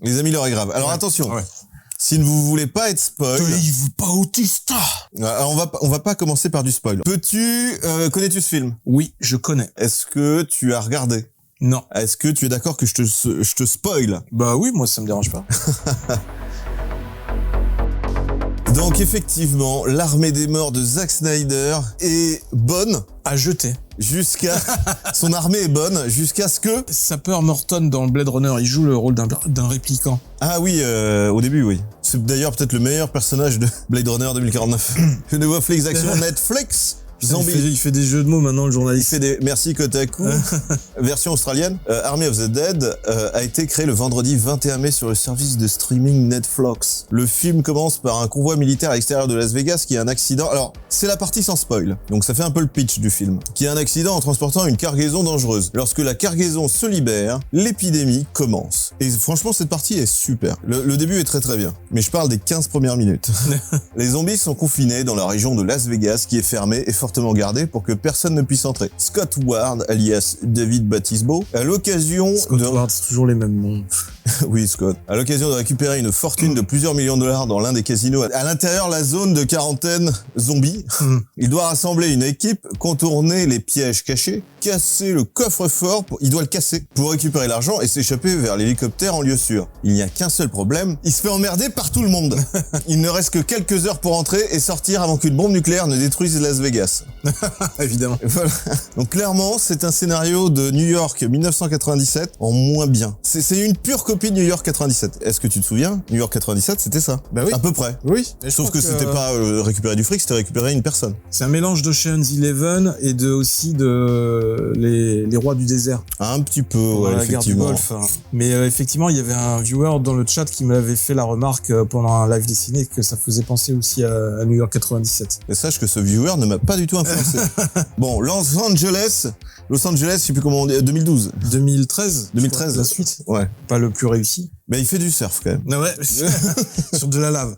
Les amis, l'heure est grave. Alors attention, si vous voulez pas être spoil... pas autista. Alors on va pas commencer par du spoil. Connais-tu ce film? Oui, je connais. Est-ce que tu as regardé? Non. Est-ce que tu es d'accord que je te spoil? Bah oui, moi ça me dérange pas. Donc effectivement, l'armée des morts de Zack Snyder est bonne. À jeter. Son armée est bonne jusqu'à ce que... Sapper Morton dans Blade Runner, il joue le rôle d'un répliquant. Ah oui, au début, oui. C'est d'ailleurs peut-être le meilleur personnage de Blade Runner 2049. Une nouvelle Netflix action Netflix. Zombie. Il fait des jeux de mots maintenant, le journaliste. Merci Kotaku. Version australienne, Army of the Dead a été créé le vendredi 21 mai sur le service de streaming Netflix. Le film commence par un convoi militaire à l'extérieur de Las Vegas qui a un accident. Alors, c'est la partie sans spoil, donc ça fait un peu le pitch du film. Qui a un accident en transportant une cargaison dangereuse. Lorsque la cargaison se libère, l'épidémie commence. Et franchement, cette partie est super. Le début est très très bien. Mais je parle des 15 premières minutes. Les zombies sont confinés dans la région de Las Vegas qui est fermée et fortement gardée pour que personne ne puisse entrer. Scott Ward, alias David Batisbo, à l'occasion Ward, c'est toujours les mêmes noms. Oui, Scott. À l'occasion de récupérer une fortune de plusieurs millions de dollars dans l'un des casinos à l'intérieur de la zone de quarantaine zombie, il doit rassembler une équipe, contourner les pièges cachés, casser le coffre-fort, il doit le casser pour récupérer l'argent et s'échapper vers l'hélicoptère en lieu sûr. Il n'y a qu'un seul problème, il se fait emmerder par tout le monde. Il ne reste que quelques heures pour entrer et sortir avant qu'une bombe nucléaire ne détruise Las Vegas. Évidemment. Voilà. Donc clairement, c'est un scénario de New York 1997 en moins bien. C'est une pure copie de New York 97. Est-ce que tu te souviens? New York 97, c'était ça. Bah oui. À peu près. Oui. Sauf que c'était pas récupérer du fric, c'était récupérer une personne. C'est un mélange d'Ocean's Eleven et aussi de les rois du désert. Un petit peu, ouais, la effectivement. Guerre du Golfe. Mais effectivement, il y avait un viewer dans le chat qui m'avait fait la remarque pendant un live dessiné que ça faisait penser aussi à New York 97. Et sache que ce viewer ne m'a pas du tout influencé. Bon, Los Angeles, je sais plus comment on dit, 2012. 2013. 2013. La suite. Ouais. Pas le plus réussi. Mais il fait du surf quand même. Ah ouais, sur de la lave.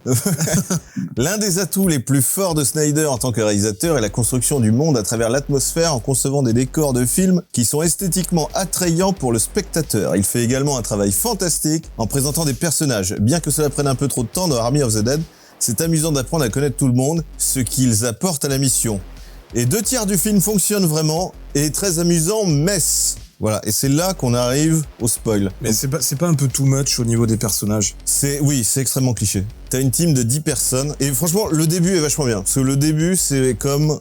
L'un des atouts les plus forts de Snyder en tant que réalisateur est la construction du monde à travers l'atmosphère en concevant des décors de films qui sont esthétiquement attrayants pour le spectateur. Il fait également un travail fantastique en présentant des personnages. Bien que cela prenne un peu trop de temps dans Army of the Dead, c'est amusant d'apprendre à connaître tout le monde, ce qu'ils apportent à la mission. Et 2/3 du film fonctionnent vraiment et est très amusant, mess. Voilà, et c'est là qu'on arrive au spoil. Mais donc, c'est pas un peu too much au niveau des personnages? Oui, c'est extrêmement cliché. T'as une team de 10 personnes, et franchement, le début est vachement bien. Parce que le début, c'est comme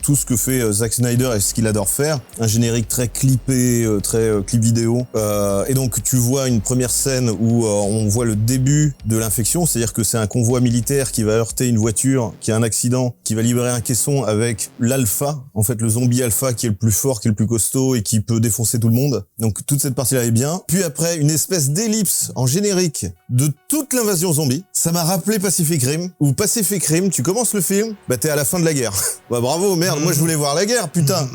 tout ce que fait Zack Snyder et ce qu'il adore faire. Un générique très clippé, très clip vidéo. Et donc, tu vois une première scène où on voit le début de l'infection, c'est-à-dire que c'est un convoi militaire qui va heurter une voiture, qui a un accident, qui va libérer un caisson avec l'alpha, en fait, le zombie alpha qui est le plus fort, qui est le plus costaud et qui peut défoncer tout le monde. Donc, toute cette partie-là est bien. Puis après, une espèce d'ellipse en générique de toute l'invasion zombie. Ça m'a rappelé Pacific Rim, où Pacific Rim, tu commences le film, bah t'es à la fin de la guerre. Bah bravo, merde, moi je voulais voir la guerre, putain.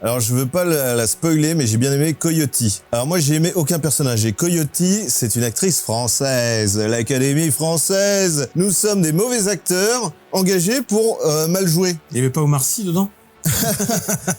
Alors je veux pas la spoiler, mais j'ai bien aimé Coyote. Alors moi j'ai aimé aucun personnage, et Coyote, c'est une actrice française, l'Académie française. Nous sommes des mauvais acteurs engagés pour mal jouer. Il y avait pas Omar Sy dedans?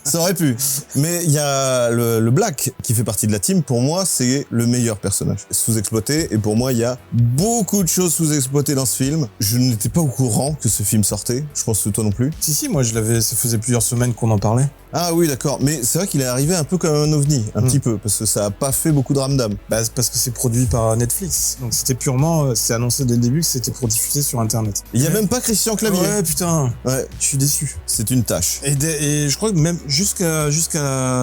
Ça aurait pu. Mais il y a le Black qui fait partie de la team. Pour moi, c'est le meilleur personnage. Sous-exploité. Et pour moi, il y a beaucoup de choses sous-exploitées dans ce film. Je n'étais pas au courant que ce film sortait. Je pense que toi non plus. Si, moi ça faisait plusieurs semaines qu'on en parlait. Ah oui, d'accord. Mais c'est vrai qu'il est arrivé un peu comme un ovni. Un petit peu. Parce que ça a pas fait beaucoup de ramdam. Bah, c'est parce que c'est produit par Netflix. Donc c'était purement, c'est annoncé dès le début que c'était pour diffuser sur Internet. Il y a même pas Christian Clavier. Ouais, putain. Ouais. Je suis déçu. C'est une tâche. Et je crois que même jusqu'à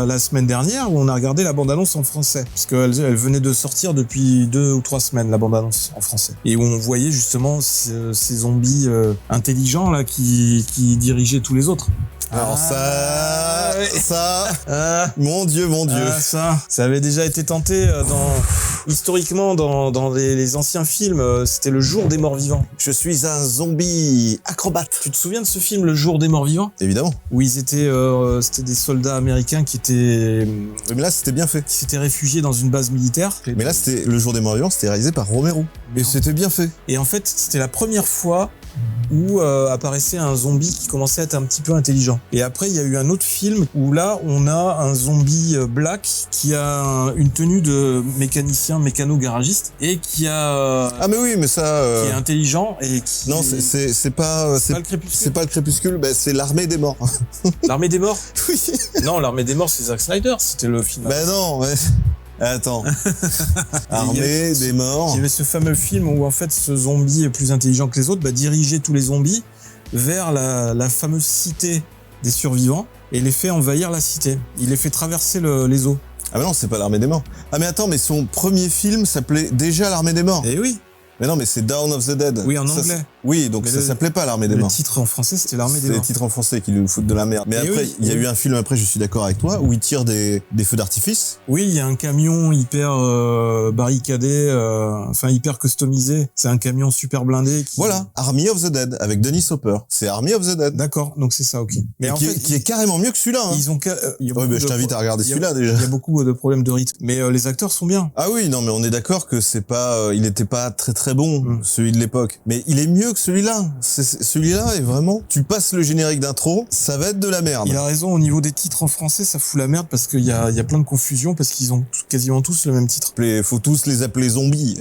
la semaine dernière où on a regardé la bande-annonce en français. Parce qu'elle venait de sortir depuis 2 ou 3 semaines, la bande-annonce en français. Et où on voyait justement ces zombies intelligents là qui dirigeaient tous les autres. Alors mon Dieu. Ça avait déjà été tenté historiquement dans les anciens films. C'était Le Jour des Morts Vivants. Je suis un zombie acrobate. Tu te souviens de ce film, Le Jour des Morts Vivants? Évidemment. Où c'était des soldats américains qui étaient... Mais là, c'était bien fait. Qui s'étaient réfugiés dans une base militaire. Mais là, c'était Le Jour des Morts Vivants, c'était réalisé par Romero. Et c'était bien fait. Et en fait, c'était la première fois où apparaissait un zombie qui commençait à être un petit peu intelligent. Et après, il y a eu un autre film où là, on a un zombie black qui a une tenue de mécanicien, mécano-garagiste et qui a... Ah mais oui, mais ça... qui est intelligent et qui... Non, c'est pas le crépuscule. C'est pas le crépuscule, bah, c'est l'armée des morts. L'Armée des morts. Oui. Non, l'Armée des morts, c'est Zack Snyder, c'était le film. Bah non, mais... Attends. Armée des morts. Il y avait ce fameux film où en fait ce zombie est plus intelligent que les autres, dirigeait tous les zombies vers la fameuse cité des survivants et les fait envahir la cité. Il les fait traverser les eaux. Ah mais non, c'est pas l'armée des morts. Ah mais attends, mais son premier film s'appelait déjà l'armée des morts. Eh oui. Mais non, mais c'est Dawn of the Dead. Oui, en anglais. Oui, donc mais ça s'appelait pas l'armée des morts. Le titre en français, c'était l'armée des morts. C'est les titres en français qui nous foutent de la merde. Mais après, il y a eu un film après, je suis d'accord avec toi, où il tire des feux d'artifice. Oui, il y a un camion hyper barricadé, enfin hyper customisé. C'est un camion super blindé. Voilà, Army of the Dead, avec Dennis Hopper. C'est Army of the Dead. D'accord, donc c'est ça, ok. Mais en fait, qui est carrément mieux que celui-là. Hein. Ils ont... je t'invite à regarder celui-là déjà. Il y a beaucoup de problèmes de rythme. Mais les acteurs sont bien. Ah oui, non, mais on est d'accord que c'est pas... il était pas très très bon, celui de l'époque. Mais il est mieux que celui-là. Celui-là est vraiment... Tu passes le générique d'intro, ça va être de la merde. Il a raison, au niveau des titres en français, ça fout la merde parce qu'il y a plein de confusion parce qu'ils ont quasiment tous le même titre. Faut tous les appeler zombies.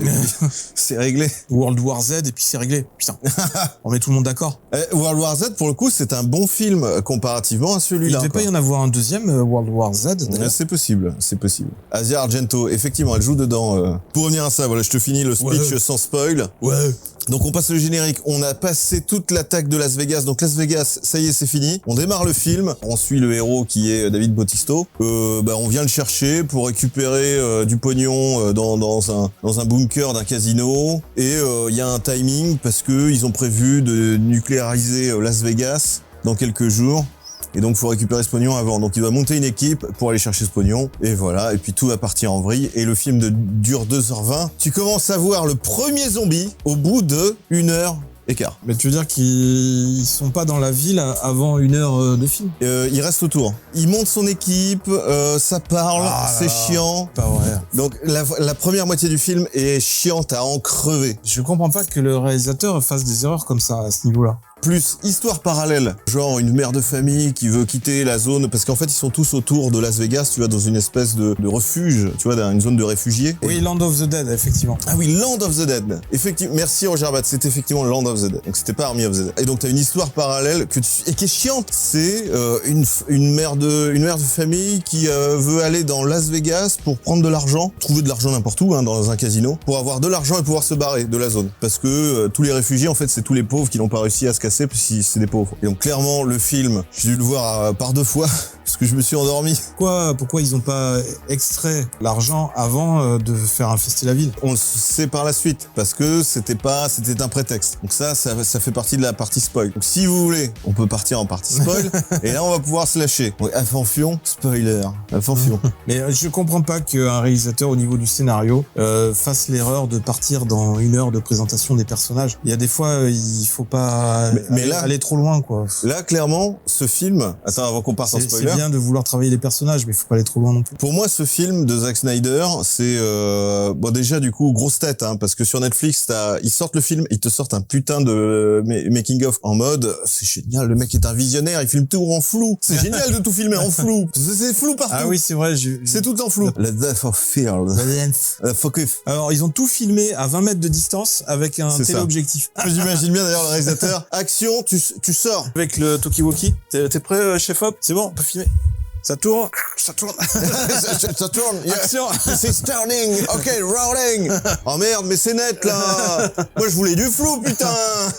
C'est réglé. World War Z et puis c'est réglé. Putain. On met tout le monde d'accord. World War Z, pour le coup, c'est un bon film comparativement à celui-là. Il devait pas y en avoir un deuxième, World War Z. C'est possible, c'est possible. Asia Argento, effectivement, elle joue dedans. Pour revenir à ça, voilà, je te finis le speech sans spoil. Ouais. Donc on passe le générique, on a passé toute l'attaque de Las Vegas, donc Las Vegas, ça y est, c'est fini. On démarre le film, on suit le héros qui est David Bautista. On vient le chercher pour récupérer du pognon dans un bunker d'un casino. Et il y a un timing parce que ils ont prévu de nucléariser Las Vegas dans quelques jours. Et donc, faut récupérer ce pognon avant. Donc, il va monter une équipe pour aller chercher ce pognon. Et voilà. Et puis, tout va partir en vrille. Et le film dure 2h20. Tu commences à voir le premier zombie au bout de 1h15. Mais tu veux dire qu'ils sont pas dans la ville avant 1h de film? Il reste autour. Il monte son équipe, ça parle, c'est chiant. Pas vrai. Donc la première moitié du film est chiante à en crever. Je comprends pas que le réalisateur fasse des erreurs comme ça à ce niveau-là. Plus histoire parallèle, genre une mère de famille qui veut quitter la zone, parce qu'en fait ils sont tous autour de Las Vegas, tu vois, dans une espèce de refuge, tu vois, une zone de réfugiés. Oui, Land of the Dead, effectivement. Ah oui, Land of the Dead. Effectivement, merci Roger Bat, c'est effectivement Land of the Dead. Donc c'était pas Army of the Dead. Et donc t'as une histoire parallèle et qui est chiante. C'est une mère de famille qui veut aller dans Las Vegas pour prendre de l'argent, trouver de l'argent n'importe où, hein, dans un casino, pour avoir de l'argent et pouvoir se barrer de la zone. Parce que tous les réfugiés, en fait, c'est tous les pauvres qui n'ont pas réussi à se casser, si c'est des pauvres. Et donc clairement, le film, j'ai dû le voir par 2 fois, parce que je me suis endormi. Pourquoi ils ont pas extrait l'argent avant de faire infester la ville? On le sait par la suite, parce que c'était un prétexte. Donc ça fait partie de la partie spoil. Donc si vous voulez, on peut partir en partie spoil, et là on va pouvoir se lâcher. Donc attention, spoiler, attention. Mais je comprends pas qu'un réalisateur au niveau du scénario fasse l'erreur de partir dans 1 heure de présentation des personnages. Il y a des fois, il faut pas aller trop loin, quoi. Là, clairement, ce film... Attends, avant qu'on parte en spoiler... C'est bien de vouloir travailler les personnages, mais il faut pas aller trop loin non plus. Pour moi, ce film de Zack Snyder, c'est... déjà, du coup, grosse tête, hein, parce que sur Netflix, ils sortent le film, ils te sortent un putain de making-of en mode... C'est génial, le mec est un visionnaire, il filme tout en flou. C'est génial de tout filmer en flou. C'est flou partout. Ah oui, c'est vrai. C'est tout en flou. The Death of Field. Focus. Alors, ils ont tout filmé à 20 mètres de distance avec un téléobjectif. J'imagine bien d'ailleurs le réalisateur. Action, tu sors. Avec le talkie-walkie. T'es prêt, chef Hop? C'est bon, on peut filmer. Ça tourne. ça tourne. Yeah. Action. This is turning. Ok, rolling. Oh merde, mais c'est net là. Moi je voulais du flou, putain.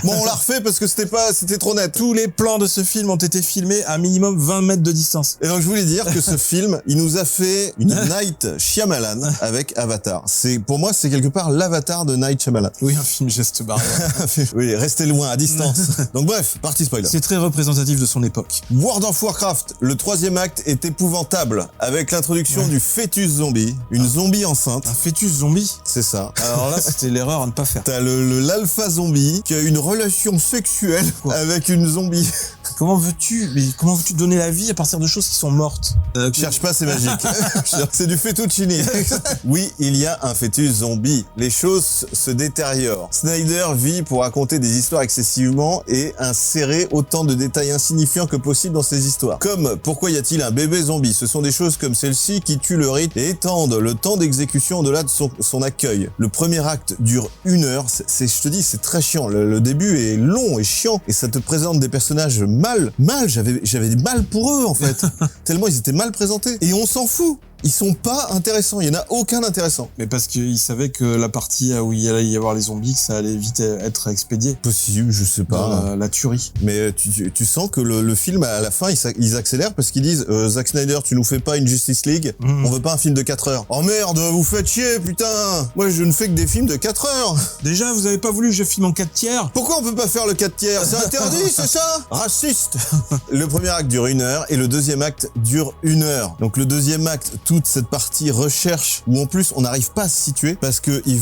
Bon, on l'a refait parce que c'était trop net. Tous les plans de ce film ont été filmés à minimum 20 mètres de distance. Et donc je voulais dire que ce film, il nous a fait une Night Shyamalan avec Avatar. Pour moi, c'est quelque part l'Avatar de Night Shyamalan. Oui, un film geste barrière. Oui, restez loin, à distance. Donc bref, partie spoiler. C'est très représentatif de son époque. World of Warcraft, le 3e acte est épouvantable avec l'introduction du fœtus zombie, une zombie enceinte. Un fœtus zombie? C'est ça. Alors là, c'était l'erreur à ne pas faire. T'as l'alpha zombie qui a une relation sexuelle avec une zombie. Comment veux-tu donner la vie à partir de choses qui sont mortes? Cherche pas, c'est magique. C'est du fettuccine. Oui, il y a un fœtus zombie. Les choses se détériorent. Snyder vit pour raconter des histoires excessivement et insérer autant de détails insignifiants que possible dans ses histoires. Comme, pourquoi y a-t-il un bébé zombie? Ce sont des choses comme celle-ci qui tuent le rythme et étendent le temps d'exécution au-delà de son accueil. Le premier acte dure 1 heure. Je te dis, c'est très chiant. Le début est long et chiant et ça te présente des personnages mal. J'avais du mal pour eux, en fait. Tellement ils étaient mal présentés. Et on s'en fout. Ils sont pas intéressants, il y en a aucun intéressant. Mais parce qu'ils savaient que la partie où il allait y avoir les zombies, que ça allait vite être expédié. Possible, je sais pas. La tuerie. Mais tu sens que le film, à la fin, ils accélèrent parce qu'ils disent Zack Snyder, tu nous fais pas une Justice League, on veut pas un film de 4 heures. Oh merde, vous faites chier, putain. Moi, je ne fais que des films de 4 heures. Déjà, vous avez pas voulu que je filme en 4 tiers? Pourquoi on peut pas faire le 4 tiers? C'est interdit, c'est ça? Raciste. Le premier acte dure 1 heure et le deuxième acte dure 1 heure. Donc le deuxième acte, toute cette partie recherche où en plus on n'arrive pas à se situer parce que ils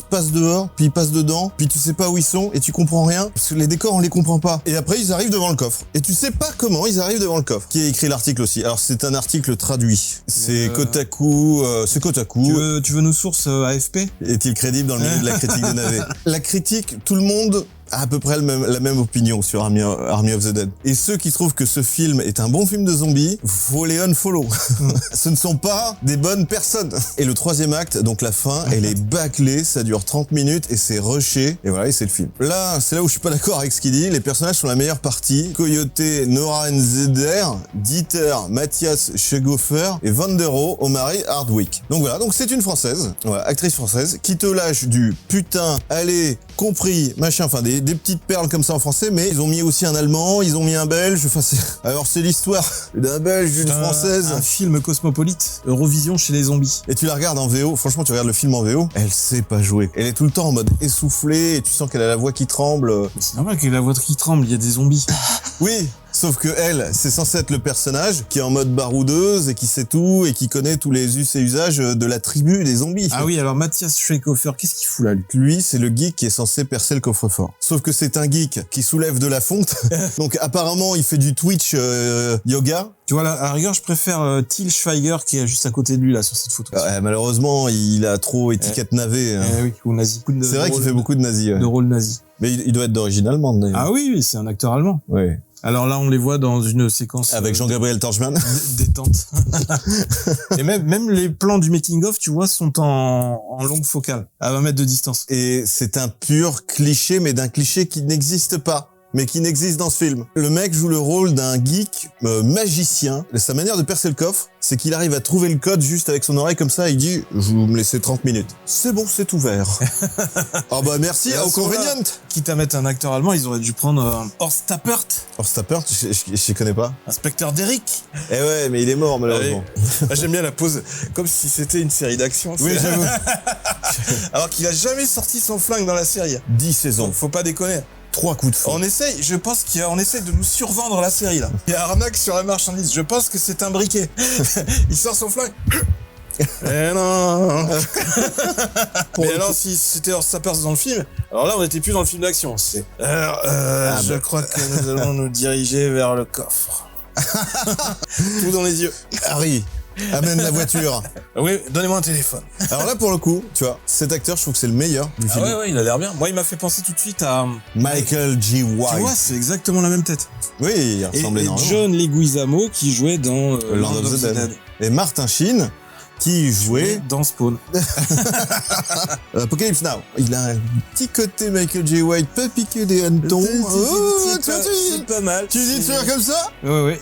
passent dehors, puis ils passent dedans, puis tu sais pas où ils sont et tu comprends rien parce que les décors on les comprend pas. Et après ils arrivent devant le coffre et tu sais pas comment ils arrivent devant le coffre. Qui a écrit l'article aussi? Alors c'est un article traduit. C'est Kotaku. C'est Kotaku. Tu veux nos sources AFP? Est-il crédible dans le milieu de la critique de navet? La critique, tout le monde a à peu près la même opinion sur Army of the Dead. Et ceux qui trouvent que ce film est un bon film de zombies, faut les unfollow. Ce ne sont pas des bonnes personnes. Et le troisième acte, donc la fin, elle est bâclée, ça dure 30 minutes et c'est rushé. Et voilà, et c'est le film. Là, c'est là où je suis pas d'accord avec ce qu'il dit. Les personnages sont la meilleure partie. Coyote, Nora Nzeder, Dieter, Mathias Scheghofer et Vandero, Omari Hardwick. Donc voilà, donc c'est une Française, voilà, actrice française, qui te lâche du putain, allez, compris, machin, enfin des petites perles comme ça en français, mais ils ont mis aussi un Allemand, ils ont mis un Belge, enfin alors c'est l'histoire d'un Belge, d'une Française. Un film cosmopolite, Eurovision chez les zombies. Et tu la regardes en VO, franchement tu regardes le film en VO, elle sait pas jouer. Elle est tout le temps en mode essoufflée et tu sens qu'elle a la voix qui tremble. C'est normal qu'elle ait la voix qui tremble, il y a des zombies. Oui, sauf que elle, c'est censé être le personnage qui est en mode baroudeuse et qui sait tout et qui connaît tous les us et usages de la tribu des zombies. Ah oui, alors Mathias Schweighöfer, qu'est-ce qu'il fout là, lui? Lui, c'est le geek qui est censé percer le coffre-fort. Sauf que c'est un geek qui soulève de la fonte. Donc apparemment, il fait du Twitch yoga. Tu vois, là, à la rigueur, je préfère Till Schweiger qui est juste à côté de lui, là, sur cette photo. Malheureusement, il a trop étiquette navet. Oui, ou nazi. C'est vrai qu'il fait beaucoup de nazis. Ouais. De rôle nazi. Mais il doit être d'origine allemande, d'ailleurs. Ah oui, c'est un acteur allemand. Oui. Alors là, on les voit dans une séquence... Avec Jean-Gabriel Torchman. Détente. Et même les plans du making-of, tu vois, sont en longue focale, à 20 mètres de distance. Et c'est un pur cliché, mais d'un cliché qui n'existe pas, mais qui n'existe dans ce film. Le mec joue le rôle d'un geek magicien. Et sa manière de percer le coffre, c'est qu'il arrive à trouver le code juste avec son oreille comme ça, il dit « Je vous me laissez 30 minutes. » C'est bon, c'est ouvert. Ah bah merci, au convenient. Quitte à mettre un acteur allemand, ils auraient dû prendre Horst Tappert. Horst Tappert, je connais pas. Inspecteur Derrick. Eh ouais, mais il est mort malheureusement. J'aime bien la pose, comme si c'était une série d'action. Oui, j'avoue. Alors qu'il a jamais sorti son flingue dans la série. 10 saisons. Faut pas déconner. 3 coups de feu. Je pense qu'on essaie de nous survendre la série, là. Il y a arnaque sur la marchandise. Je pense que c'est un briquet. Il sort son flingue. Eh non. Mais alors, si c'était Horst Tappert dans le film, alors là, on n'était plus dans le film d'action. Je crois que nous allons nous diriger vers le coffre. Tout dans les yeux. Harry, amène la voiture. Oui, donnez-moi un téléphone. Alors là, pour le coup, tu vois, cet acteur, je trouve que c'est le meilleur du film. Ouais, il a l'air bien. Moi, il m'a fait penser tout de suite à... Michael G. White. Tu vois, c'est exactement la même tête. Oui, il ressemble énormément. Et John Leguizamo qui jouait dans Land of the Dead. Et Martin Sheen qui jouait dans Spawn. Apocalypse Now. Il a un petit côté Michael J. White, pas piqué des hannetons. C'est pas mal. Tu dis de faire comme ça? Ouais.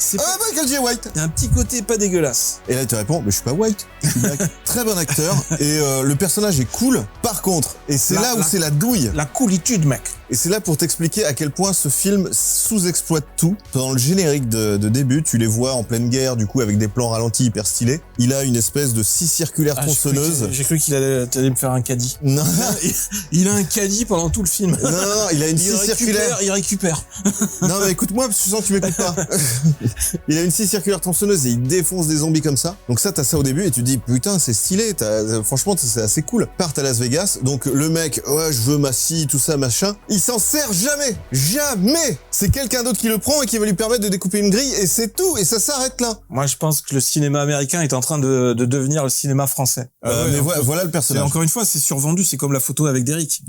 Michael J. White. Il y a un petit côté pas dégueulasse. Et là, il te répond, mais je suis pas White. Je suis black. Très bon acteur. Et le personnage est cool. Par contre, et c'est là où c'est la douille. La coolitude, mec. Et c'est là pour t'expliquer à quel point ce film sous-exploite tout. Dans le générique de début, tu les vois en pleine guerre, du coup, avec des plans ralentis hyper stylés. Il a une espèce de scie circulaire tronçonneuse. J'ai cru qu'il allait me faire un caddie. Non. Il a un caddie pendant tout le film. Non, il a une scie circulaire. Il récupère. Non, mais écoute-moi, parce que je sens que tu m'écoutes pas. Il a une scie circulaire tronçonneuse et il défonce des zombies comme ça. Donc ça, t'as ça au début et tu te dis, putain, c'est stylé. Franchement, c'est assez cool. Part à Las Vegas. Vegas. Donc le mec, ouais, je veux ma scie, tout ça, machin. Il s'en sert jamais. Jamais. C'est quelqu'un d'autre qui le prend et qui va lui permettre de découper une grille et c'est tout. Et ça s'arrête là. Moi, je pense que le cinéma américain est en train de devenir le cinéma français. Mais voilà le personnage. Encore une fois, c'est survendu. C'est comme la photo avec Derrick.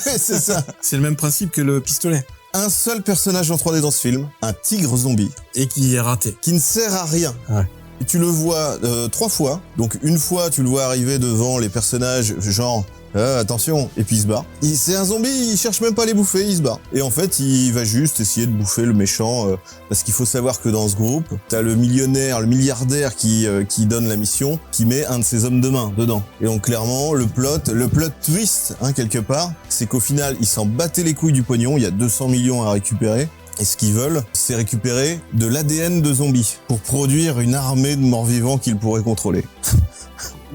C'est ça. C'est le même principe que le pistolet. Un seul personnage en 3D dans ce film, un tigre zombie. Et qui est raté. Qui ne sert à rien. Ouais. Et tu le vois 3 fois. Donc une fois, tu le vois arriver devant les personnages, genre... attention, et puis il se barre. C'est un zombie, il cherche même pas à les bouffer, il se barre. Et en fait, il va juste essayer de bouffer le méchant, parce qu'il faut savoir que dans ce groupe, t'as le millionnaire, le milliardaire qui donne la mission, qui met un de ses hommes de main dedans. Et donc clairement, le plot twist, quelque part, c'est qu'au final, ils s'en battaient les couilles du pognon, il y a 200 millions à récupérer. Et ce qu'ils veulent, c'est récupérer de l'ADN de zombies pour produire une armée de morts-vivants qu'ils pourraient contrôler.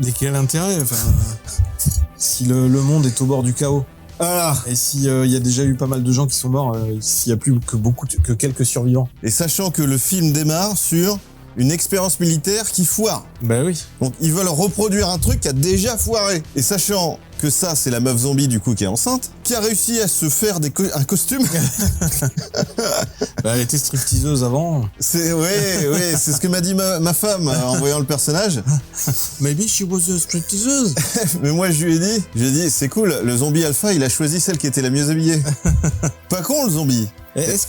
Mais quel intérêt, enfin... Si le monde est au bord du chaos. Voilà. Et s'il y a déjà eu pas mal de gens qui sont morts, s'il y a plus que quelques survivants. Et sachant que le film démarre sur une expérience militaire qui foire. Bah oui. Donc ils veulent reproduire un truc qui a déjà foiré. Et sachant que ça, c'est la meuf zombie du coup qui est enceinte, qui a réussi à se faire un costume. Bah, elle était stripteaseuse avant. C'est c'est ce que m'a dit ma femme en voyant le personnage. Maybe she was a stripteaseuse. Mais moi je lui ai dit, c'est cool, le zombie alpha, il a choisi celle qui était la mieux habillée. Pas con le zombie. Est-ce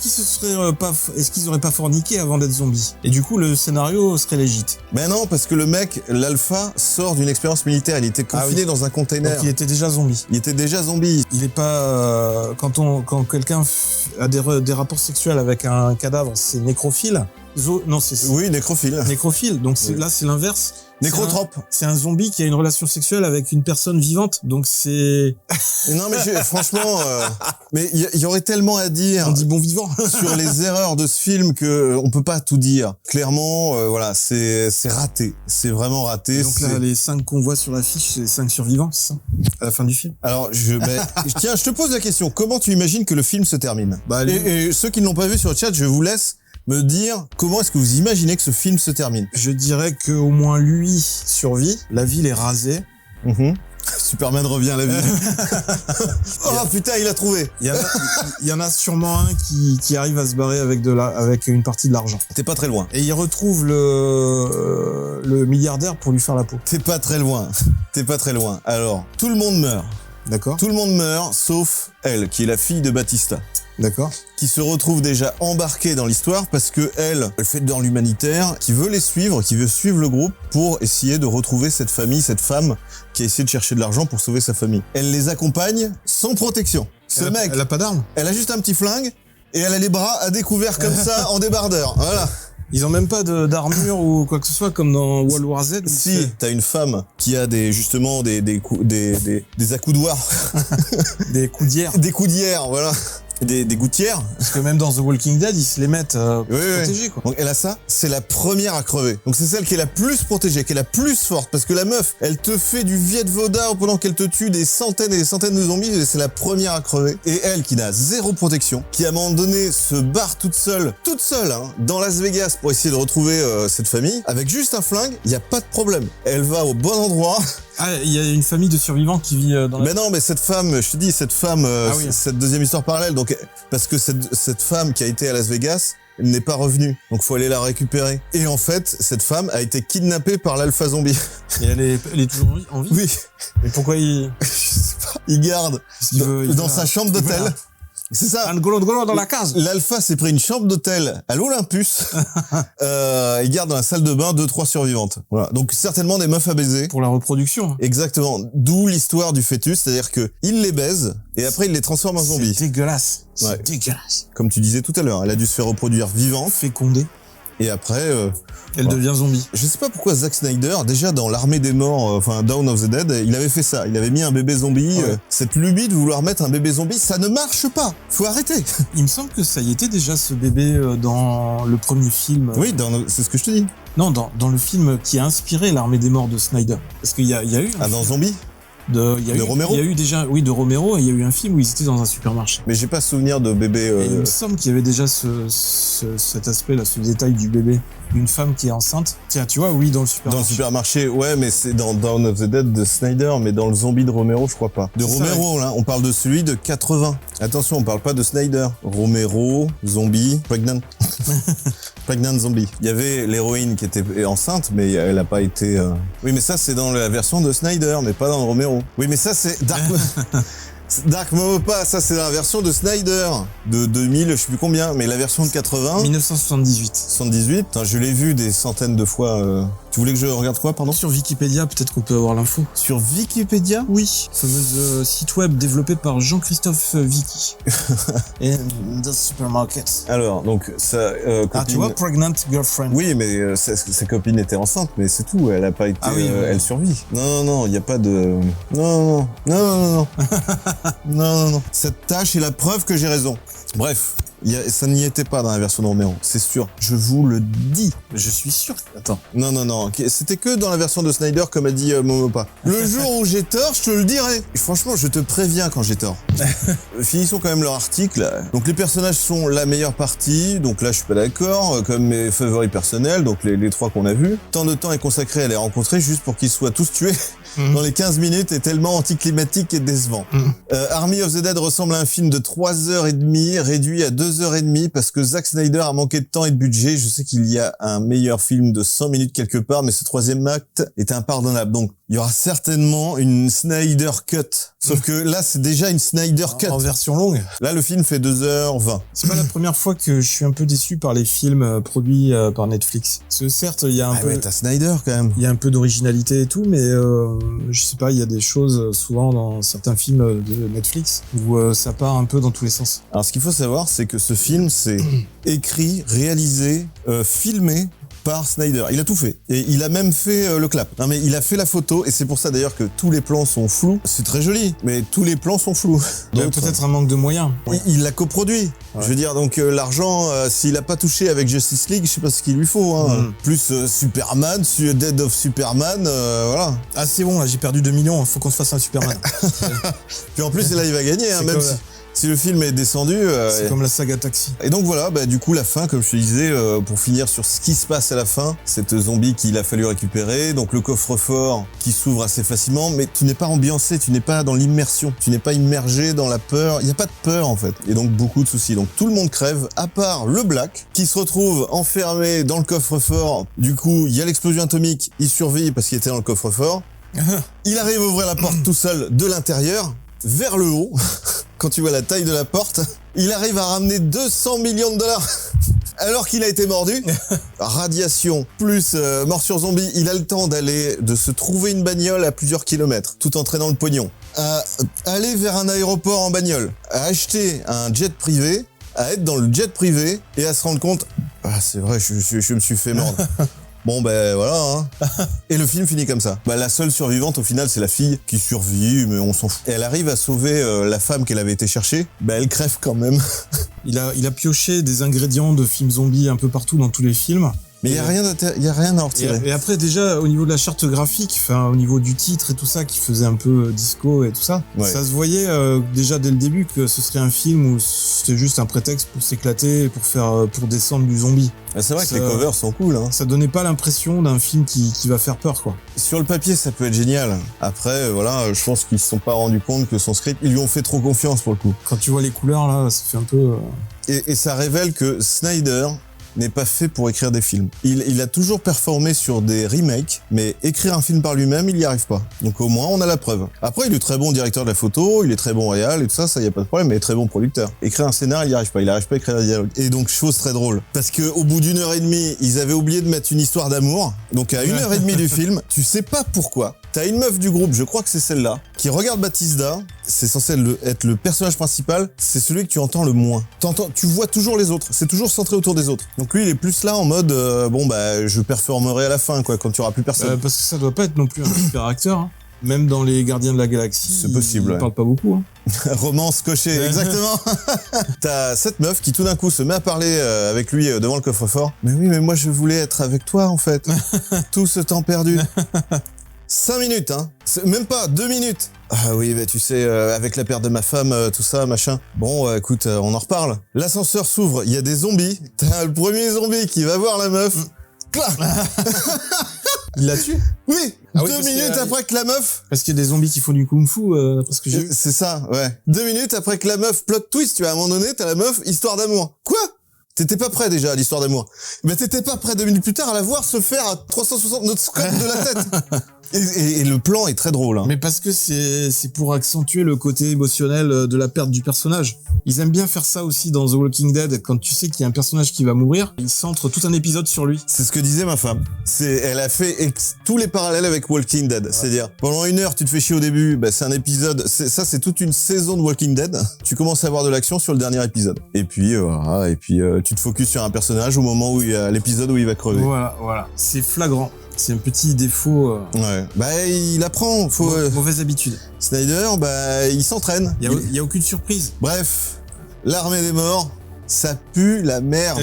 qu'ils auraient pas forniqué avant d'être zombies? Et du coup, le scénario serait légit. Ben non, parce que le mec, l'alpha, sort d'une expérience militaire. Il était confiné dans un container. Donc il était déjà zombie. Il était déjà zombie. Il est pas... quand quelqu'un a des rapports sexuels avec un cadavre, c'est nécrophile. Oui, nécrophile. Nécrophile. Donc là, c'est l'inverse. Nécrotrope. C'est un zombie qui a une relation sexuelle avec une personne vivante, donc c'est... Non mais franchement, mais il y aurait tellement à dire. On dit bon vivant. Sur les erreurs de ce film que on peut pas tout dire. Clairement, voilà, c'est raté. C'est vraiment raté. Et donc là, les 5 qu'on voit sur l'affiche, c'est les 5 survivants, c'est ça? À la fin du film. Alors, tiens, je te pose la question. Comment tu imagines que le film se termine? Et ceux qui ne l'ont pas vu sur le chat, je vous laisse me dire comment est-ce que vous imaginez que ce film se termine. Je dirais que au moins lui survit. La ville est rasée. Superman revient à la vie. Oh putain, il a trouvé. Il y en a sûrement un qui arrive à se barrer avec une partie de l'argent. T'es pas très loin. Et il retrouve le milliardaire pour lui faire la peau. T'es pas très loin. T'es pas très loin. Alors, tout le monde meurt. D'accord. Tout le monde meurt, sauf elle, qui est la fille de Batista. D'accord. Qui se retrouve déjà embarquée dans l'histoire parce que elle fait dans l'humanitaire, qui veut les suivre, qui veut suivre le groupe pour essayer de retrouver cette famille, cette femme qui a essayé de chercher de l'argent pour sauver sa famille. Elle les accompagne sans protection. Elle a pas d'arme. Elle a juste un petit flingue et elle a les bras à découvert comme ça en débardeur. Voilà. Ils ont même pas d'armure ou quoi que ce soit comme dans World War Z. Si, t'as une femme qui a des accoudoirs. Des coudières. Des coudières, voilà. Des gouttières. Parce que même dans The Walking Dead, ils se les mettent protégés, quoi. Donc elle a ça, c'est la première à crever. Donc c'est celle qui est la plus protégée, qui est la plus forte. Parce que la meuf, elle te fait du Viet Vodka pendant qu'elle te tue des centaines et des centaines de zombies, et c'est la première à crever. Et elle, qui n'a zéro protection, qui à un moment donné se barre toute seule, dans Las Vegas pour essayer de retrouver cette famille, avec juste un flingue, il n'y a pas de problème. Elle va au bon endroit. Ah, il y a une famille de survivants qui vit dans la... Mais non, mais cette femme, je te dis, cette deuxième histoire parallèle, donc, parce que cette femme qui a été à Las Vegas, elle n'est pas revenue. Donc faut aller la récupérer. Et en fait, cette femme a été kidnappée par l'alpha zombie. Et elle est toujours en vie? Oui. Mais pourquoi il... Je sais pas. Il garde dans sa chambre d'hôtel. C'est ça. Un golo dans la case. L'alpha s'est pris une chambre d'hôtel à l'Olympus. Il garde dans la salle de bain 2-3 survivantes. Voilà. Donc certainement des meufs à baiser. Pour la reproduction. Exactement. D'où l'histoire du fœtus, c'est-à-dire que il les baise et après il les transforme en zombies. C'est dégueulasse. Ouais. C'est dégueulasse. Comme tu disais tout à l'heure, elle a dû se faire reproduire vivante. Fécondée. Et après... elle devient zombie. Je sais pas pourquoi Zack Snyder, déjà dans l'Armée des Morts, Dawn of the Dead, il avait fait ça. Il avait mis un bébé zombie. Ouais. Cette lubie de vouloir mettre un bébé zombie, ça ne marche pas. Faut arrêter. Il me semble que ça y était déjà ce bébé dans le premier film. Oui, c'est ce que je te dis. Non, dans le film qui a inspiré l'Armée des Morts de Snyder. Parce qu'il y a eu... Dans Zombie de Romero. Il y a eu déjà, oui, de Romero, et il y a eu un film où ils étaient dans un supermarché. Mais j'ai pas souvenir de bébé. Et il me semble qu'il y avait déjà cet aspect-là, ce détail du bébé. d'une femme qui est enceinte. Tiens, tu vois, oui, dans le supermarché. Dans le supermarché, ouais, mais c'est dans Dawn of the Dead de Snyder, mais dans le zombie de Romero, je crois pas. De C'est Romero, là, on parle de celui de 80. Attention, on parle pas de Snyder. Romero, zombie, pregnant. Pregnant zombie. Il y avait l'héroïne qui était enceinte, mais elle a pas été... Oui, mais ça, c'est dans la version de Snyder, mais pas dans le Romero. Oui, mais ça, c'est Dark Mopa, ça c'est la version de Snyder de 2000, je sais plus combien, mais la version de 80... 1978. 78, putain, je l'ai vu des centaines de fois. Tu voulais que je regarde quoi, pardon? Sur Wikipédia, peut-être qu'on peut avoir l'info. Sur Wikipédia? Oui, fameuse site web développé par Jean-Christophe Vicky. In the supermarket. Alors, donc, sa copine... Ah, tu vois, pregnant girlfriend. Oui, mais sa copine était enceinte, mais c'est tout, elle a pas été... Ah oui, oui. Elle survit. Non, il y a pas de... Non. Non. Cette tâche est la preuve que j'ai raison. Bref, ça n'y était pas dans la version de Romero, c'est sûr. Je vous le dis. Je suis sûr. Attends. Non. C'était que dans la version de Snyder, comme a dit Momopa. Le jour où j'ai tort, je te le dirai. Et franchement, je te préviens quand j'ai tort. Finissons quand même leur article. Donc les personnages sont la meilleure partie. Donc là, je suis pas d'accord. Comme mes favoris personnels, donc les trois qu'on a vus. Tant de temps est consacré à les rencontrer juste pour qu'ils soient tous tués. Dans les 15 minutes est tellement anticlimatique et décevant. Army of the Dead ressemble à un film de 3h30 réduit à 2h30 parce que Zack Snyder a manqué de temps et de budget. Je sais qu'il y a un meilleur film de 100 minutes quelque part, mais ce troisième acte est impardonnable. Donc, il y aura certainement une Snyder Cut. Sauf que là, c'est déjà une Snyder Cut. En version longue. Là, le film fait 2h20. C'est pas la première fois que je suis un peu déçu par les films produits par Netflix. Parce que certes, il y a un peu... ouais, t'as Snyder quand même. Il y a un peu d'originalité et tout, mais je sais pas, il y a des choses souvent dans certains films de Netflix où ça part un peu dans tous les sens. Alors, ce qu'il faut savoir, c'est que ce film, c'est écrit, réalisé, filmé par Snyder. Il a tout fait. Et il a même fait le clap. Non mais il a fait la photo et c'est pour ça d'ailleurs que tous les plans sont flous. C'est très joli, mais tous les plans sont flous. Donc peut-être un manque de moyens. Il l'a coproduit. Ouais. Je veux dire, donc l'argent, s'il a pas touché avec Justice League, je sais pas ce qu'il lui faut. Hein. Plus Superman, Dead of Superman, voilà. Ah c'est bon, là j'ai perdu 2 millions, faut qu'on se fasse un Superman. Puis en plus là il va gagner, hein, même si le film est descendu... c'est comme la saga Taxi. Et donc voilà, du coup la fin, comme je te disais, pour finir sur ce qui se passe à la fin, cette zombie qu'il a fallu récupérer, donc le coffre-fort qui s'ouvre assez facilement, mais tu n'es pas ambiancé, tu n'es pas dans l'immersion, tu n'es pas immergé dans la peur, il n'y a pas de peur en fait, et donc beaucoup de soucis. Donc tout le monde crève, à part le Black, qui se retrouve enfermé dans le coffre-fort. Du coup, il y a l'explosion atomique, il survit parce qu'il était dans le coffre-fort. Il arrive à ouvrir la porte tout seul de l'intérieur, vers le haut. Quand tu vois la taille de la porte, il arrive à ramener 200 millions de dollars alors qu'il a été mordu. Radiation plus morsure zombie, il a le temps de se trouver une bagnole à plusieurs kilomètres tout en traînant le pognon, à aller vers un aéroport en bagnole, à acheter un jet privé, à être dans le jet privé et à se rendre compte « Ah c'est vrai, je me suis fait mordre ». Bon voilà, hein. Et le film finit comme ça. La seule survivante au final c'est la fille qui survit, mais on s'en fout. Elle arrive à sauver la femme qu'elle avait été chercher, elle crève quand même. Il a pioché des ingrédients de films zombies un peu partout dans tous les films. Mais il y a rien à en retirer. Et après déjà au niveau de la charte graphique, au niveau du titre et tout ça qui faisait un peu disco et tout ça, ça se voyait déjà dès le début que ce serait un film où c'était juste un prétexte pour s'éclater, pour descendre du zombie. C'est vrai que les covers sont cool, hein. Ça donnait pas l'impression d'un film qui va faire peur, quoi. Sur le papier, ça peut être génial. Après, voilà, je pense qu'ils se sont pas rendus compte que son script, ils lui ont fait trop confiance pour le coup. Quand tu vois les couleurs là, ça fait un peu... Et ça révèle que Snyder n'est pas fait pour écrire des films. Il a toujours performé sur des remakes, mais écrire un film par lui-même, il n'y arrive pas. Donc au moins, on a la preuve. Après, il est très bon directeur de la photo, il est très bon réal et tout ça, y a pas de problème, mais il est très bon producteur. Écrire un scénar, il n'y arrive pas. Il n'arrive pas à écrire un dialogue. Et donc, chose très drôle. Parce que au bout d'1h30, ils avaient oublié de mettre une histoire d'amour. Donc à 1h30 du film, tu sais pas pourquoi. T'as une meuf du groupe, je crois que c'est celle-là, qui regarde Batista. C'est censé être le personnage principal. C'est celui que tu entends le moins. Tu vois toujours les autres. C'est toujours centré autour des autres. Donc lui, il est plus là en mode, je performerai à la fin, quoi, quand tu auras plus personne. Parce que ça doit pas être non plus un super acteur, hein. Même dans les Gardiens de la Galaxie, c'est possible. Il parle pas beaucoup, hein. Romance cochée, exactement. T'as cette meuf qui tout d'un coup se met à parler avec lui devant le coffre-fort. Mais oui, mais moi je voulais être avec toi en fait. Tout ce temps perdu. 5 minutes, hein. Même pas 2 minutes. Ah oui, tu sais, avec la perte de ma femme, tout ça, machin. Bon, écoute, on en reparle. L'ascenseur s'ouvre, il y a des zombies. T'as le premier zombie qui va voir la meuf. clac. Il l'a tué? Oui, Ah oui, 2 parce minutes que, après que la meuf... Parce qu'il y a des zombies qui font du kung-fu, parce que j'ai vu. C'est ça, ouais. 2 minutes après que la meuf plot twist, tu vois, à un moment donné, t'as la meuf, histoire d'amour. Quoi? T'étais pas prêt déjà à l'histoire d'amour. Mais t'étais pas prêt 2 minutes plus tard à la voir se faire à 360 notre scope de la tête. Et le plan est très drôle. Hein. Mais parce que c'est pour accentuer le côté émotionnel de la perte du personnage. Ils aiment bien faire ça aussi dans The Walking Dead. Quand tu sais qu'il y a un personnage qui va mourir, ils centrent tout un épisode sur lui. C'est ce que disait ma femme. Elle a fait tous les parallèles avec Walking Dead. Ouais. C'est-à-dire, pendant 1 heure, tu te fais chier au début, bah, c'est un épisode, c'est toute une saison de Walking Dead. Tu commences à avoir de l'action sur le dernier épisode. Et puis, voilà, tu te focuses sur un personnage au moment où il y a l'épisode où il va crever. Voilà. C'est flagrant. C'est un petit défaut. Ouais. Bah, il apprend. Mauvaise habitude. Snyder, bah, il s'entraîne. Il y a aucune surprise. Bref, l'armée des morts, ça pue la merde.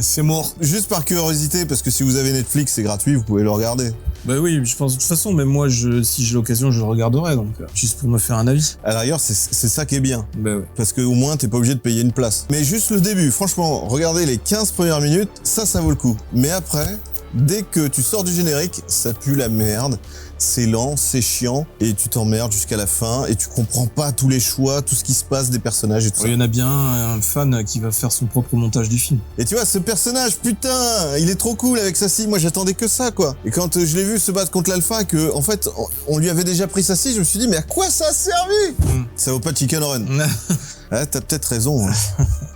C'est mort. Juste par curiosité, parce que si vous avez Netflix, c'est gratuit, vous pouvez le regarder. Bah oui, je pense de toute façon, même moi, si j'ai l'occasion, je le regarderai, donc juste pour me faire un avis. À l'arrière, c'est ça qui est bien. Bah ouais. Parce que au moins, t'es pas obligé de payer une place. Mais juste le début, franchement, regardez les 15 premières minutes, ça vaut le coup. Mais après, dès que tu sors du générique, ça pue la merde. C'est lent, c'est chiant, et tu t'emmerdes jusqu'à la fin, et tu comprends pas tous les choix, tout ce qui se passe des personnages et tout ça. Il y en a bien un fan qui va faire son propre montage du film. Et tu vois, ce personnage, putain, il est trop cool avec sa scie. Moi, j'attendais que ça, quoi. Et quand je l'ai vu se battre contre l'Alpha, que en fait, on lui avait déjà pris sa scie, je me suis dit, mais à quoi ça a servi? Ça vaut pas Chicken Run. Ah, t'as peut-être raison. Hein.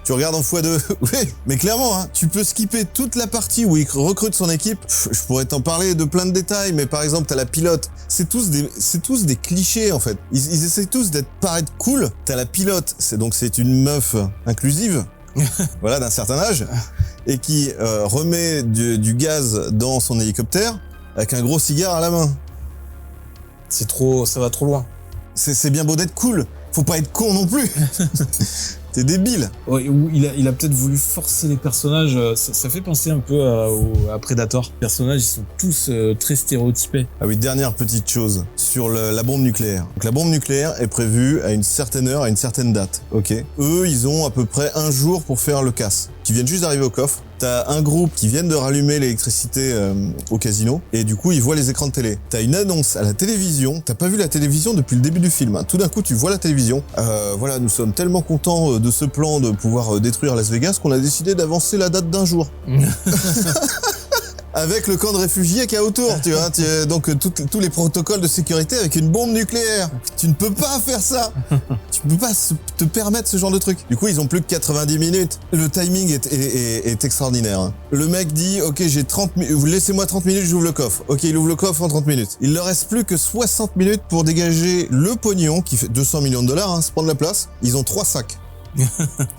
Tu regardes en x2. Oui, mais clairement, hein, tu peux skipper toute la partie où il recrute son équipe. Je pourrais t'en parler de plein de détails, mais par exemple, t'as la pilote. C'est tous des clichés, en fait. Ils essaient tous d'être paraître cool. T'as la pilote, c'est une meuf inclusive. Voilà, d'un certain âge. Et qui remet du gaz dans son hélicoptère avec un gros cigare à la main. Ça va trop loin. C'est bien beau d'être cool. Faut pas être con non plus. T'es débile. Ouais, il a peut-être voulu forcer les personnages. Ça fait penser un peu à Predator. Les personnages, ils sont tous très stéréotypés. Ah oui, dernière petite chose sur la bombe nucléaire. Donc la bombe nucléaire est prévue à une certaine heure, à une certaine date. Ok. Eux, ils ont à peu près 1 jour pour faire le casse. Qui viennent juste d'arriver au coffre. T'as un groupe qui viennent de rallumer l'électricité au casino et du coup ils voient les écrans de télé. T'as une annonce à la télévision, t'as pas vu la télévision depuis le début du film. Hein. Tout d'un coup tu vois la télévision. Voilà, nous sommes tellement contents de ce plan de pouvoir détruire Las Vegas qu'on a décidé d'avancer la date d'1 jour. Avec le camp de réfugiés qu'il y a autour, tu vois. Donc tous les protocoles de sécurité avec une bombe nucléaire. Tu ne peux pas faire ça. Tu peux pas te permettre ce genre de truc. Du coup, ils ont plus que 90 minutes. Le timing est extraordinaire. Hein. Le mec dit, ok, j'ai 30 minutes, laissez-moi 30 minutes, j'ouvre le coffre. Ok, il ouvre le coffre en 30 minutes. Il leur reste plus que 60 minutes pour dégager le pognon, qui fait 200 millions de dollars, hein, se prendre la place. Ils ont 3 sacs.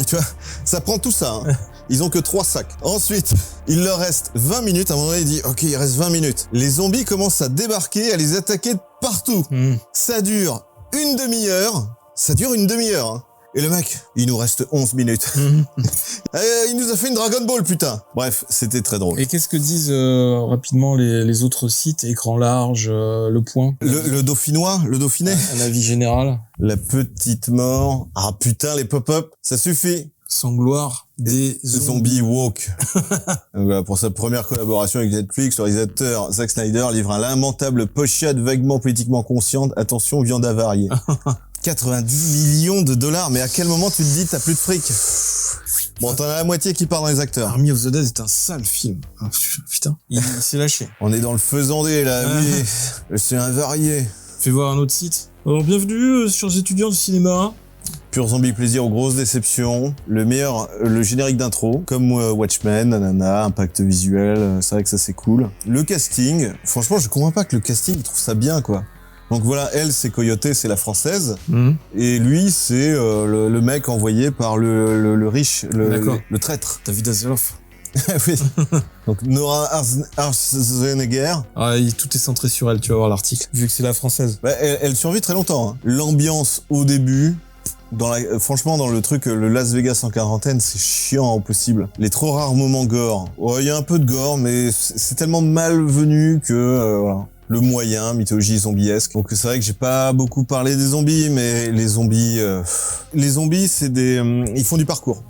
Tu vois, ça prend tout ça. Hein. Ils ont que 3 sacs. Ensuite, il leur reste 20 minutes. À un moment donné, il dit, ok, il reste 20 minutes. Les zombies commencent à débarquer, à les attaquer de partout. Ça dure une demi-heure. Hein. Et le mec, il nous reste 11 minutes. Il nous a fait une Dragon Ball, putain. Bref, c'était très drôle. Et qu'est-ce que disent rapidement les autres sites, écran large, Le Point, le Dauphinois, le Dauphiné. Un avis général. La petite mort. Ah putain, les pop-up, ça suffit. Sans gloire des zombies woke. Voilà, pour sa première collaboration avec Netflix, le réalisateur Zack Snyder livre un lamentable pochade vaguement politiquement consciente. Attention, viande avariée. 90 millions de dollars, mais à quel moment tu te dis t'as plus de fric? Bon, t'en as la moitié qui part dans les acteurs. Army of the Dead est un sale film. Oh, putain, il s'est lâché. On est dans le faisandé là, oui. C'est un varié. Fais voir un autre site. Alors bienvenue sur les étudiants du cinéma. Pur zombie plaisir aux grosses déceptions. Le générique d'intro, comme Watchmen, nanana, impact visuel, c'est vrai que ça c'est cool. Le casting, franchement je comprends pas que le casting il trouve ça bien quoi. Donc voilà, elle c'est Coyote, c'est la française, et lui c'est le mec envoyé par le riche, le traître. David Hasselhoff. Oui. Donc Nora Schwarzenegger. Ah, tout est centré sur elle, tu vas voir l'article, vu que c'est la française. Bah, elle survit très longtemps. Hein. L'ambiance au début, franchement, dans le truc, le Las Vegas en quarantaine, c'est chiant au possible. Les trop rares moments gore. Il y a un peu de gore, mais c'est tellement malvenu que voilà. Le moyen, mythologie zombiesque. Donc c'est vrai que j'ai pas beaucoup parlé des zombies, mais les zombies, c'est ils font du parcours.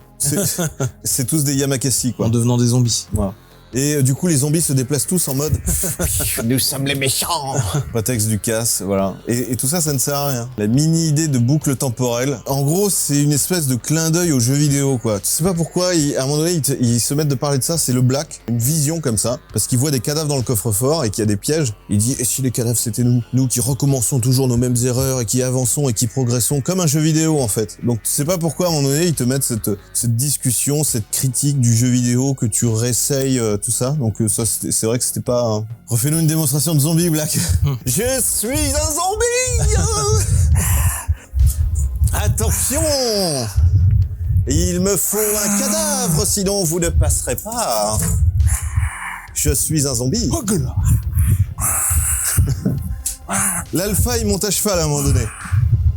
C'est tous des Yamakasi, quoi. En devenant des zombies. Voilà. Et du coup, les zombies se déplacent tous en mode Nous sommes les méchants. prétexte du casse, voilà. Et tout ça, ça ne sert à rien. La mini-idée de boucle temporelle, en gros, c'est une espèce de clin d'œil aux jeux vidéo, quoi. Tu sais pas pourquoi, à un moment donné, ils se mettent de parler de ça, c'est le Black, une vision comme ça, parce qu'il voit des cadavres dans le coffre-fort et qu'il y a des pièges. Il dit, et si les cadavres c'était nous? Nous qui recommençons toujours nos mêmes erreurs et qui avançons et qui progressons comme un jeu vidéo, en fait. Donc, tu sais pas pourquoi, à un moment donné, ils te mettent cette discussion, cette critique du jeu vidéo que tu réessayes, tout ça. Donc ça, c'est vrai que c'était pas... Hein. Refais-nous une démonstration de zombie, Black. Je suis un zombie. Attention. Il me faut un cadavre, sinon vous ne passerez pas. Je suis un zombie. L'alpha, il monte à cheval à un moment donné.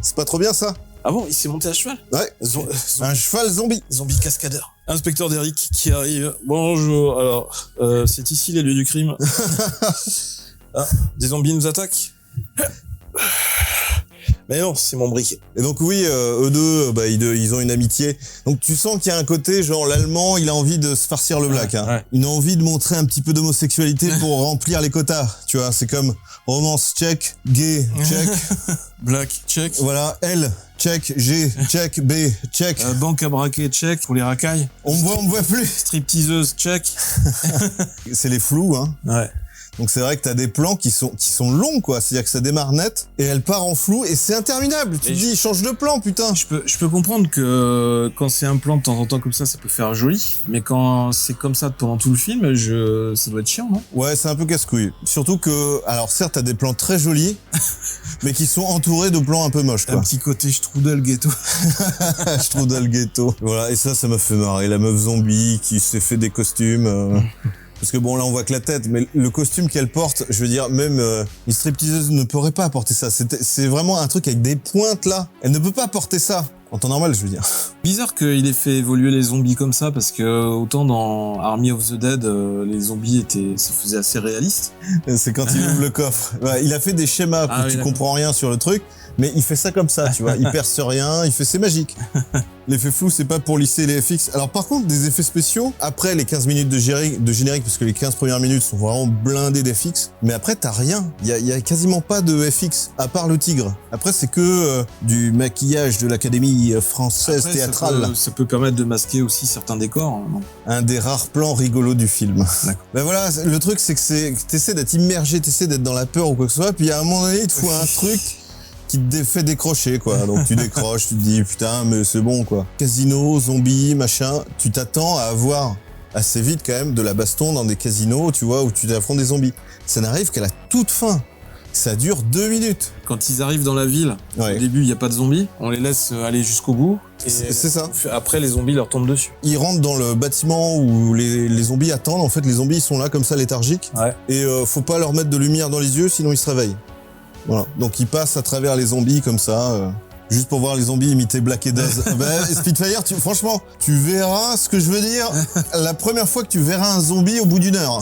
C'est pas trop bien, ça? Ah bon, il s'est monté à cheval? Ouais, un cheval zombie. Zombie cascadeur. Inspecteur Derrick qui arrive. Bonjour, alors, c'est ici les lieux du crime. Ah, des zombies nous attaquent? Mais non, c'est mon briquet. Et donc oui, eux deux, ils ont une amitié. Donc tu sens qu'il y a un côté, genre l'Allemand, il a envie de se farcir le Black. Hein. Ouais. Il a envie de montrer un petit peu d'homosexualité pour remplir les quotas. Tu vois, c'est comme romance, check, gay, check. Black, check. Voilà, L, check, G, check, B, check. Banque à braquer, check. Pour les racailles. On me voit plus. Stripteaseuse, check. C'est les flous, hein. Ouais. Donc c'est vrai que t'as des plans qui sont longs, quoi. C'est-à-dire que ça démarre net et elle part en flou et c'est interminable. Tu te dis, change de plan, putain. Je peux comprendre que quand c'est un plan de temps en temps comme ça peut faire joli. Mais quand c'est comme ça pendant tout le film, ça doit être chiant, non? Ouais, c'est un peu casse-couille. Surtout que, alors certes, t'as des plans très jolis, mais qui sont entourés de plans un peu moches, quoi. Un petit côté Strudel ghetto. Je trouve dans le ghetto. Voilà, et ça m'a fait marrer. La meuf zombie qui s'est fait des costumes. Parce que bon, là, on voit que la tête, mais le costume qu'elle porte, je veux dire, même une stripteaseuse ne pourrait pas porter ça. C'est vraiment un truc avec des pointes, là. Elle ne peut pas porter ça. En temps normal, je veux dire. Bizarre qu'il ait fait évoluer les zombies comme ça, parce que autant dans Army of the Dead, les zombies se faisaient assez réalistes. C'est quand il ouvre le coffre. Ouais, il a fait des schémas, tu comprends rien sur le truc, mais il fait ça comme ça, tu vois. Il perce rien, c'est magique. L'effet flou, c'est pas pour lisser les FX. Alors par contre, des effets spéciaux, après les 15 minutes de générique, parce que les 15 premières minutes sont vraiment blindées d'FX, mais après t'as rien. Il y a quasiment pas de FX, à part le tigre. Après c'est que du maquillage de l'Académie française théâtrale. Ça peut permettre de masquer aussi certains décors. Hein, non? Un des rares plans rigolos du film. D'accord. Ben voilà, le truc c'est que t'essaies d'être immergé, t'essaies d'être dans la peur ou quoi que ce soit, puis à un moment donné, il te faut un truc qui te fait décrocher, quoi. Donc tu décroches, tu te dis putain, mais c'est bon, quoi. Casino, zombies, machin, tu t'attends à avoir assez vite quand même de la baston dans des casinos, tu vois, où tu affrontes des zombies. Ça n'arrive qu'à la toute fin. Ça dure 2 minutes. Quand ils arrivent dans la ville, au début, il n'y a pas de zombies. On les laisse aller jusqu'au bout. Et c'est ça. Après, les zombies leur tombent dessus. Ils rentrent dans le bâtiment où les zombies attendent. En fait, les zombies, ils sont là comme ça, léthargiques. Ouais. Et faut pas leur mettre de lumière dans les yeux, sinon ils se réveillent. Voilà. Donc ils passent à travers les zombies comme ça, juste pour voir les zombies imiter Black et Daz. Spitfire, franchement, tu verras ce que je veux dire. La première fois que tu verras un zombie au bout d'1 heure.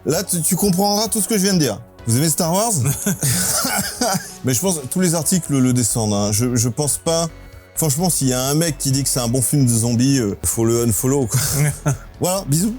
Là, tu comprendras tout ce que je viens de dire. Vous aimez Star Wars? Mais je pense que tous les articles le descendent. Hein. Je pense pas... Franchement, s'il y a un mec qui dit que c'est un bon film de zombies, faut le unfollow, quoi. Voilà, bisous.